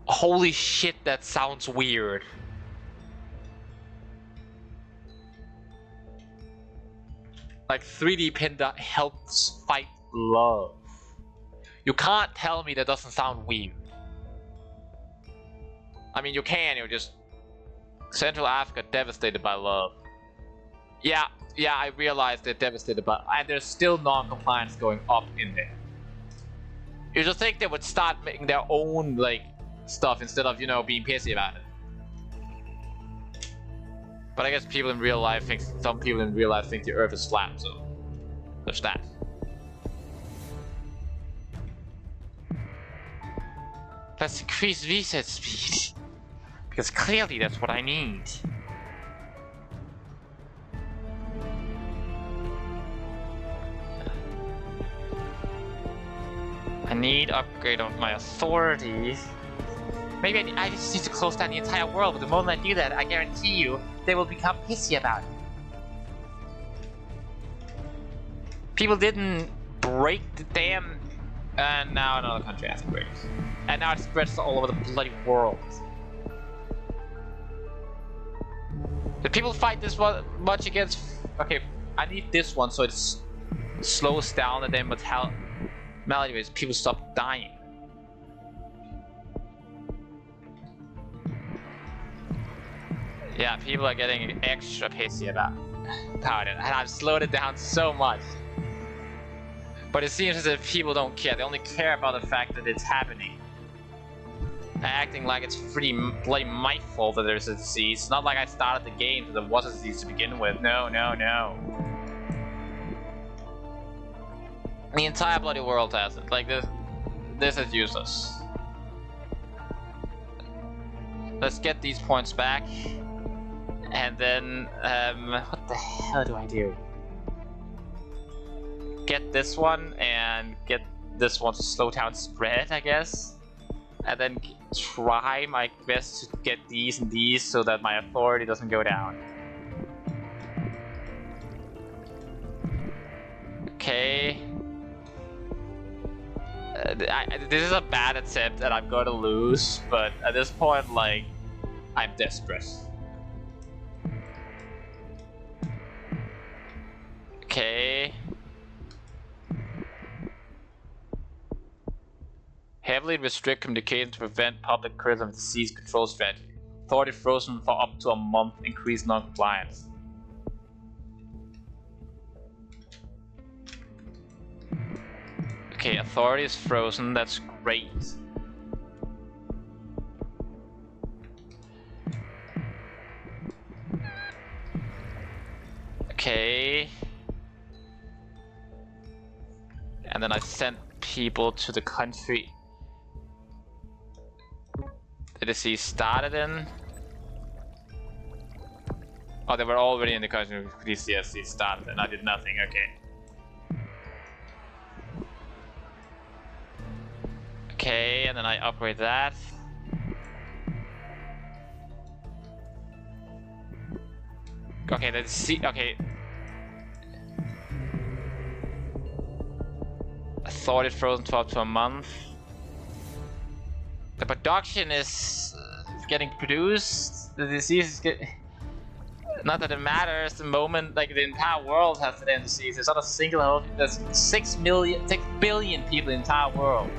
holy shit, that sounds weird. Like 3D printer helps fight love. You can't tell me that doesn't sound weird. I mean, you can, you're just Central Africa devastated by love. Yeah, I realize they're devastated by, and there's still non-compliance going up in there. You just think they would start making their own, like, stuff instead of, you know, being pissy about it. But I guess people in real life think, some people in real life think the earth is flat, so there's that. Let's increase reset speed. Because clearly that's what I need. I need upgrade of my authority. Maybe I just need to close down the entire world, but the moment I do that, I guarantee you, they will become pissy about it. People didn't break the damn... And now another country has to break. And now it spreads all over the bloody world. Did people fight this much against... Okay, I need this one so it slows down and then mortality rates. People stop dying. Yeah, people are getting extra pissy about it, and I've slowed it down so much. But it seems as if people don't care. They only care about the fact that it's happening. Acting like it's pretty bloody my fault that there's a disease. It's not like I started the game so there was a disease to begin with. No. The entire bloody world has it. Like this is useless. Let's get these points back. And then, what the hell do I do? Get this one and get this one to slow down spread, I guess. And then try my best to get these and these so that my authority doesn't go down. Okay. This is a bad attempt and I'm going to lose, but at this point, like, I'm desperate. Okay. Heavily restrict communication to prevent public criticism of disease control strategy. Authority frozen for up to a month. Increased non-compliance. Okay, authority is frozen. That's great. Okay. And then I sent people to the country the disease started in. Oh, they were already in the country with DCSC started and I did nothing, okay. Okay, and then I upgrade that. Okay, let's see. Okay. Thought it frozen 12 to a month. The production is getting produced. The disease is getting. Not that it matters. The moment, like the entire world has the damn disease. There's not a single. There's 6 billion people in the entire world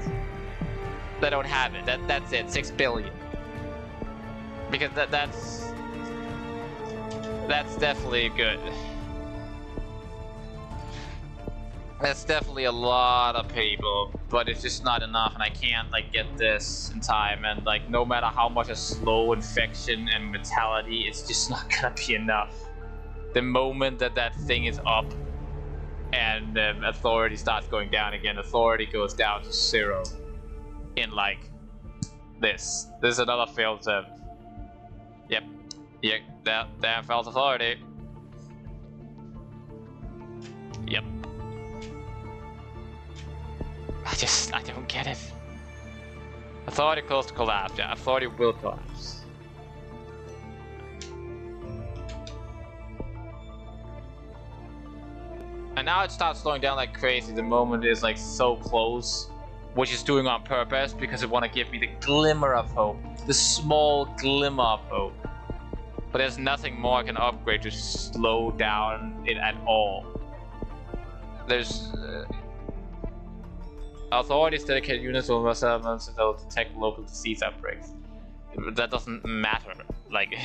that don't have it. That's it. 6 billion. Because that's definitely good. That's definitely a lot of people, but it's just not enough, and I can't like get this in time. And like, no matter how much a slow infection and mortality, it's just not gonna be enough. The moment that thing is up, and authority starts going down again, authority goes down to 0. In like this. This is another failed attempt. Yep. Yeah. That failed authority. Yep. I don't get it. Authority close to collapse. Yeah, authority will collapse. And now it starts slowing down like crazy. The moment is like so close, which is doing on purpose because it want to give me the glimmer of hope, the small glimmer of hope. But there's nothing more I can upgrade to slow down it at all. There's authorities dedicate units over settlements to detect local disease outbreaks. That doesn't matter. Like,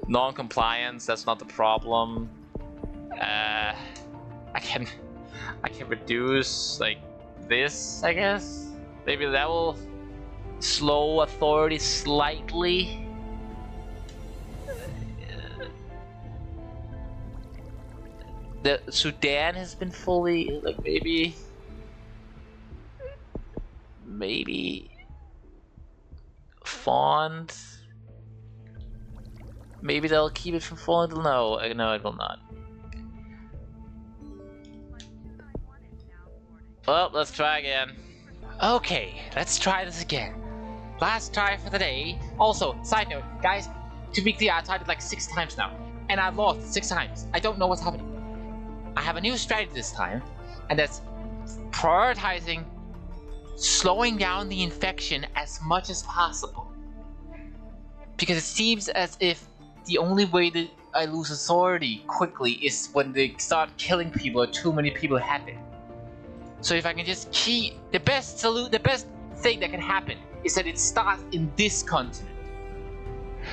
non-compliance, that's not the problem. I can reduce like this, I guess. Maybe that will slow authority slightly. The Sudan has been fully like maybe fond. Maybe they'll keep it from falling. No, it will not. Well, let's try again. Okay, let's try this again. Last try for the day. Also, side note, guys, to be clear, I tried it like 6 times now, and I've lost 6 times. I don't know what's happening. I have a new strategy this time, and that's prioritizing slowing down the infection as much as possible. Because it seems as if the only way that I lose authority quickly is when they start killing people or too many people have it. So if I can just keep the best thing that can happen is that it starts in this continent.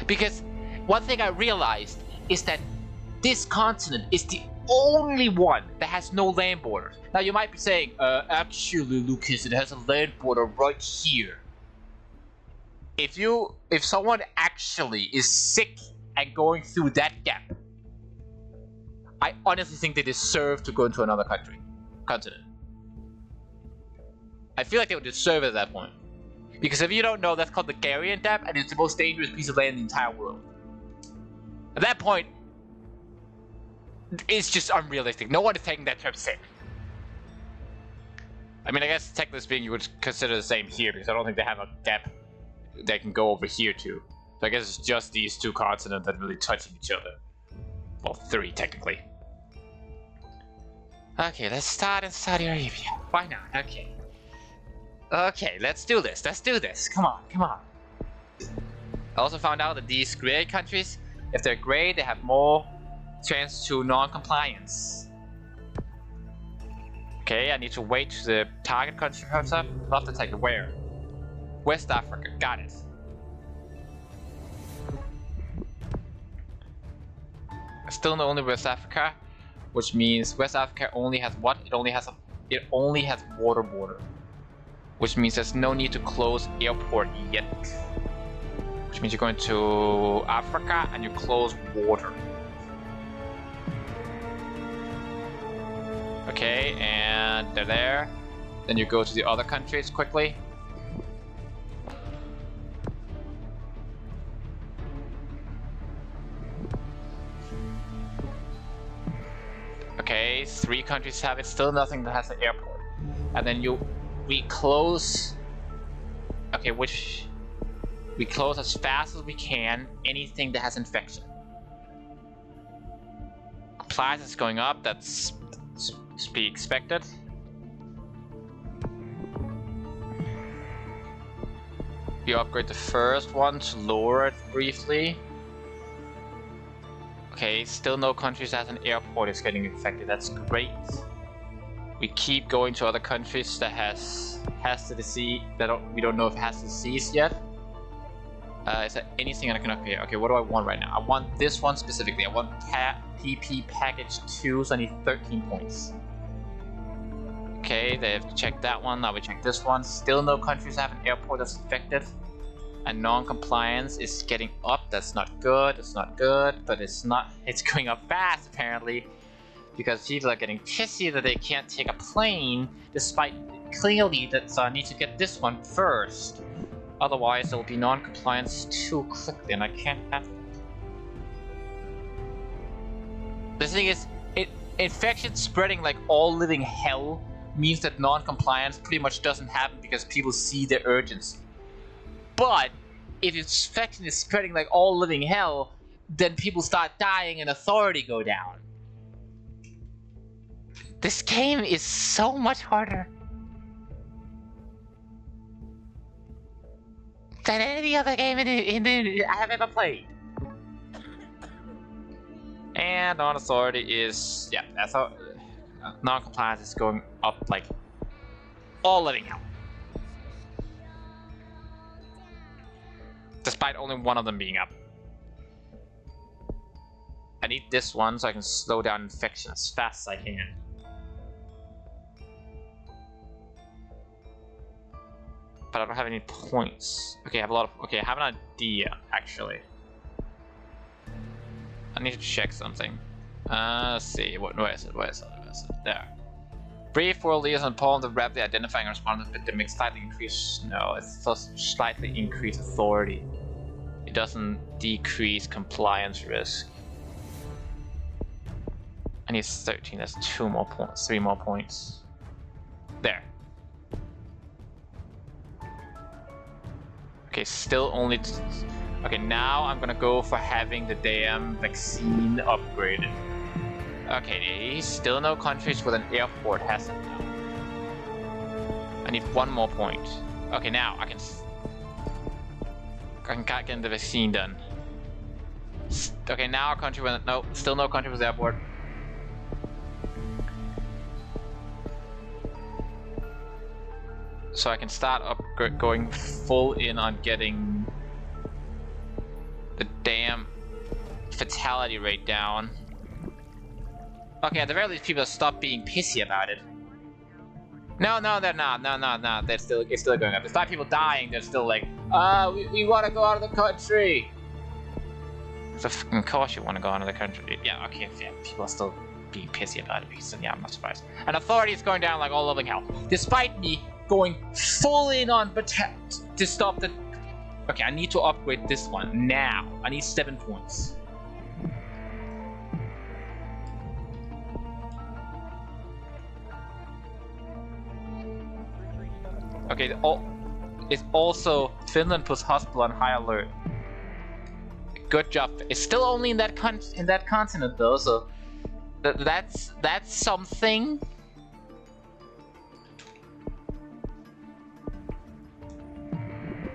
Because one thing I realized is that this continent is the only one that has no land borders. Now you might be saying, actually, Lucas, it has a land border right here. If someone actually is sick and going through that gap, I honestly think they deserve to go into another continent. I feel like they would deserve it at that point. Because if you don't know, that's called the Garian Gap, and it's the most dangerous piece of land in the entire world. At that point, it's just unrealistic. No one is taking that trip safe. I mean, I guess technically speaking, you would consider the same here, because I don't think they have a gap they can go over here to. So I guess it's just these 2 continents that really touching each other. Well, 3 technically. Okay, let's start in Saudi Arabia. Why not? Okay. Okay, let's do this. Let's do this. Come on, come on. I also found out that these gray countries, if they're gray, they have more chance to non-compliance. Okay, I need to wait till the target country comes up. Love to take it where? West Africa, got it. Still only West Africa, which means West Africa only has what? It only has water border. Which means there's no need to close airport yet. Which means you're going to Africa and you close water. Okay, and they're there. Then you go to the other countries quickly. Okay, 3 countries have it. Still nothing that has an airport. And then we close. Okay, we close as fast as we can anything that has infection. compliance is going up. That's to be expected. We upgrade the first one to lower it briefly. Okay, still no countries that has an airport is getting infected. That's great. We keep going to other countries that has the disease. We don't know if it has the disease yet. Is there anything I can upgrade? Okay, what do I want right now? I want this one specifically. I want PP package 2, so I need 13 points. Okay, they have to check that one. Now we check this one. Still no countries have an airport that's infected. And non-compliance is getting up. That's not good. It's not good, but it's not. It's going up fast apparently, because people are getting pissy that they can't take a plane, despite clearly that. So I need to get this one first. Otherwise, there will be non-compliance too quickly, and I can't have. The thing is, infection spreading like all living hell means that non-compliance pretty much doesn't happen because people see the urgency. But if infection is spreading like all living hell, then people start dying and authority go down. This game is so much harder than any other game I have ever played. And non-authority is, yeah, that's how non-compliance is going up like all living hell. Despite only one of them being up. I need this one so I can slow down infection as fast as I can. But I don't have any points. Okay, I have a lot of. Okay, I have an idea actually. I need to check something. Let's see. Where is it? Where is it? There. Brief world leaders in Poland have rapidly identifying and responding to the epidemic slightly increase. No, it's just slightly increased authority. It doesn't decrease compliance risk. I need 13. That's 2 more points. 3 more points. There. Okay, still only. Okay, now I'm gonna go for having the damn vaccine upgraded. Okay, still no countries with an airport has it now. I need 1 more point. Okay, now I can get the vaccine done. Okay, now a country with no, still no country with airport. So I can start going full in on getting the damn fatality rate down. Okay, at the very least, people stop being pissy about it. No, they're not. No. It's still going up. Despite people dying, they're still like, we want to go out of the country. So of course you want to go out of the country. Yeah, okay, yeah, people are still being pissy about it. Because, yeah, I'm not surprised. And authority is going down like all living hell. Despite me going full in on protect to stop the. Okay, I need to upgrade this one now. I need 7 points. Okay, it's also Finland puts hospital on high alert. Good job. It's still only in that continent though, so that's something.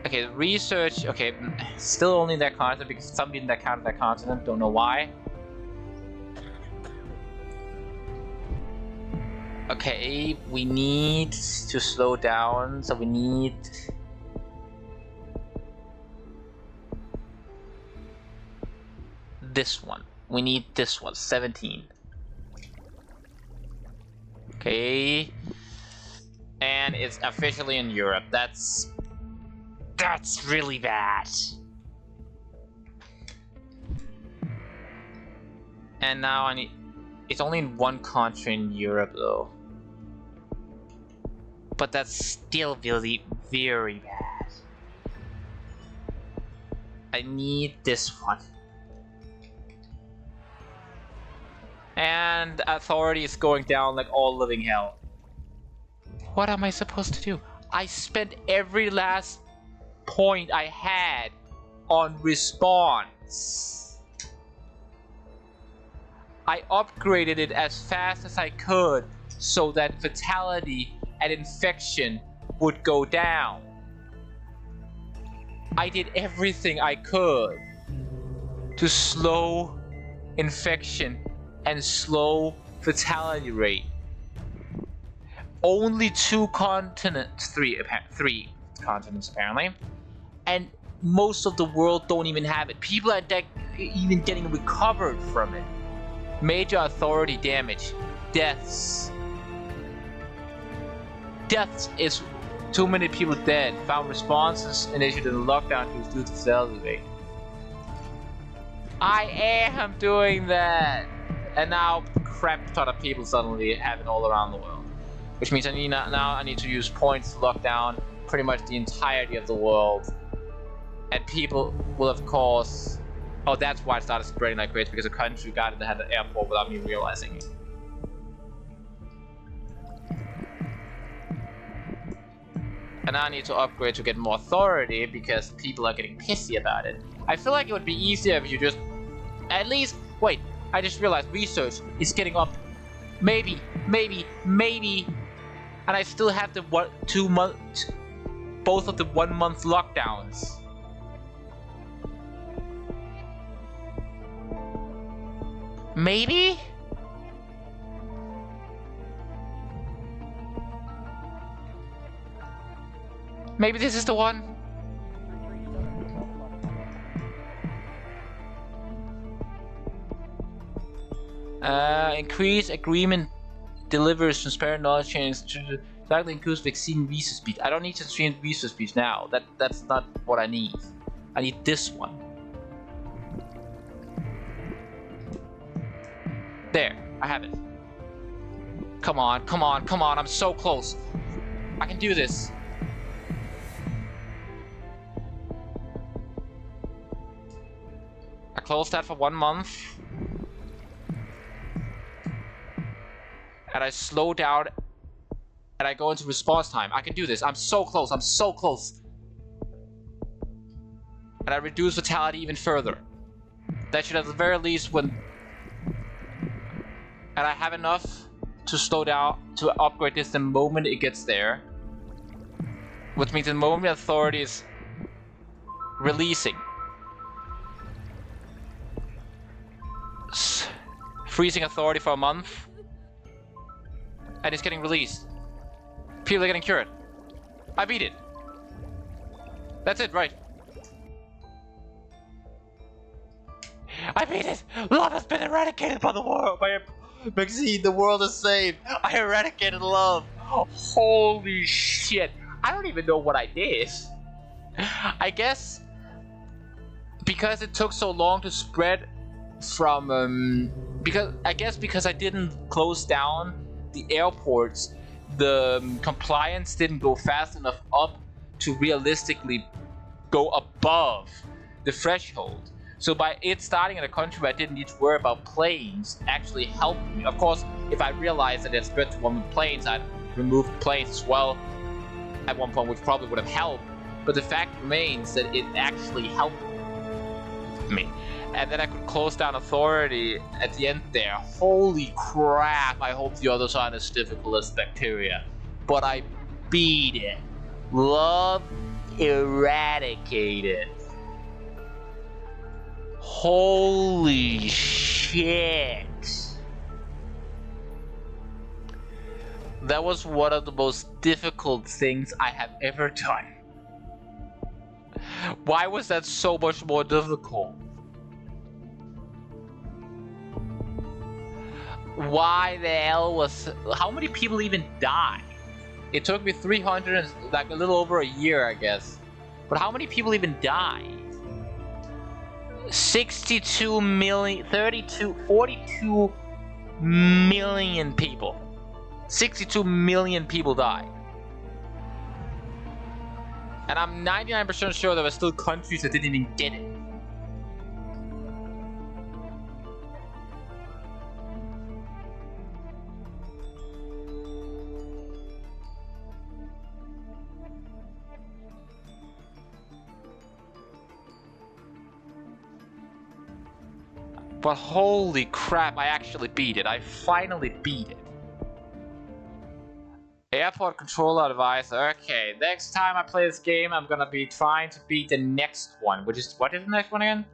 Okay, research. Okay, still only in that continent because some didn't count that continent. Don't know why. Okay, we need to slow down, so we need. This one. We need this one, 17. Okay. And it's officially in Europe. That's really bad. And now I need. It's only in 1 country in Europe though. But that's still really very bad. I need this one. And authority is going down like all living hell. What am I supposed to do? I spent every last point I had on response. I upgraded it as fast as I could so that fatality and infection would go down. I did everything I could to slow infection and slow fatality rate. Only 2 continents, 3 continents apparently, and most of the world don't even have it. People are even getting recovered from it. Major authority damage, deaths. Deaths is too many people dead. Found responses initiated in lockdown to due to fatality rate. I am doing that, and now crap ton of people suddenly have it all around the world, which means I need to use points to lock down pretty much the entirety of the world, and people will of course. Oh, that's why it started spreading like crazy, because a country got in the airport without me realizing it. And now I need to upgrade to get more authority because people are getting pissy about it. I feel like it would be easier if you just at least wait. I just realized research is getting up. Maybe, and I still have the 2 month, both of the 1 month lockdowns. Maybe? Maybe this is the one? Increase agreement delivers transparent knowledge chains to directly increase vaccine visa speed. I don't need to change visa speed now. That's not what I need. I need this one. There, I have it. Come on, I'm so close. I can do this. I closed that for 1 month. And I slow down and I go into response time. I can do this. I'm so close. And I reduce fatality even further. That should at the very least and I have enough to slow down, to upgrade this the moment it gets there. Which means the moment the authority is releasing. Freezing authority for a month. And it's getting released. People are getting cured. I beat it. That's it, right? I beat it! Love has been eradicated by the world. By vaccine, the world is saved. I eradicated love. Holy shit. I don't even know what I did. I guess because it took so long to spread from because I didn't close down the airports, the compliance didn't go fast enough up to realistically go above the threshold. So by it starting in a country where I didn't need to worry about planes actually helped me. Of course, if I realized that it spread to 1 planes, I'd remove planes as well at one point, which probably would have helped. But the fact remains that it actually helped me. And then I could close down authority at the end there. Holy crap, I hope the others aren't as difficult as bacteria. But I beat it. Love eradicated. Holy shit. That was one of the most difficult things I have ever done. Why was that so much more difficult? Why the hell was... How many people even died? It took me 300, like a little over a year, I guess. But how many people even died? 62 million, 42 million people. 62 million people died. And I'm 99% sure there were still countries that didn't even get it. But holy crap, I actually beat it. I finally beat it. Airport controller device. Okay, next time I play this game, I'm gonna be trying to beat the next one, which is, what is the next one again?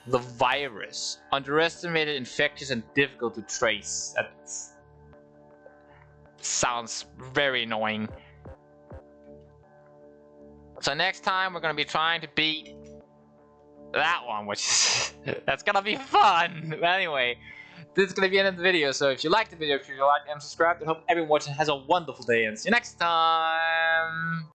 The virus. Underestimated, infectious, and difficult to trace. That sounds very annoying. So next time we're gonna be trying to beat that one, which is that's gonna be fun. But anyway, this is gonna be the end of the video. So if you liked the video, if you like and subscribe, I hope everyone watching has a wonderful day and see you next time.